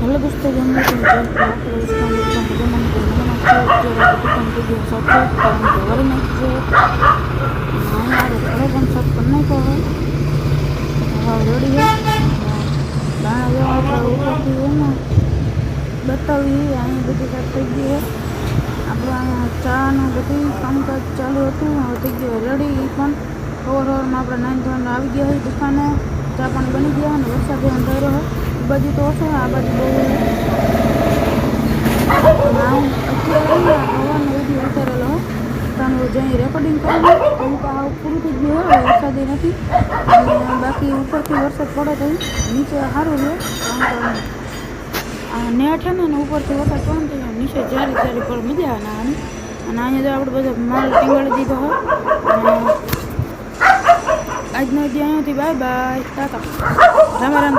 Hello दोस्तों, जमने के लिए करने को है रेडी है दाणा जो આપણે ઉપરથી એને બતાવી અહીં બધી કાંઈ થઈ ગઈ છે. આપણે અહીંયા ચાનું બધી કામકાજ ચાલુ હતું, હવે થઈ ગયું રેડી. એ પણ સવારમાં આપણે નાઈન ધોઈને આવી ગયા હોય દુકાને, ચા પાણી બની ગયા અને વરસાદ અંધારો હોય. એ બાજુ તો ઓછો, આ બાજુ બહુ અત્યારે હવાનો વિડીયો ઉતારેલો હોય કારણ જ્યાં રેકોર્ડિંગ કરેલું એમ તો આવું પૂરું થઈ ગયું હોય. વરસાદ નથી અને બાકી ઉપરથી વરસાદ પડે તો નીચે સારું રહે કારણ કે નેટ છે ને ઉપરથી વરસાદ પડે તો નીચે જારી જારી પર મજા આવે નાવાની. અને અહીંયા તો આપણે બધો માલ ટીંગાળી દીધો હોય. આજનો અહીંયાથી બાય બાય, ટાટા, રામ રામ.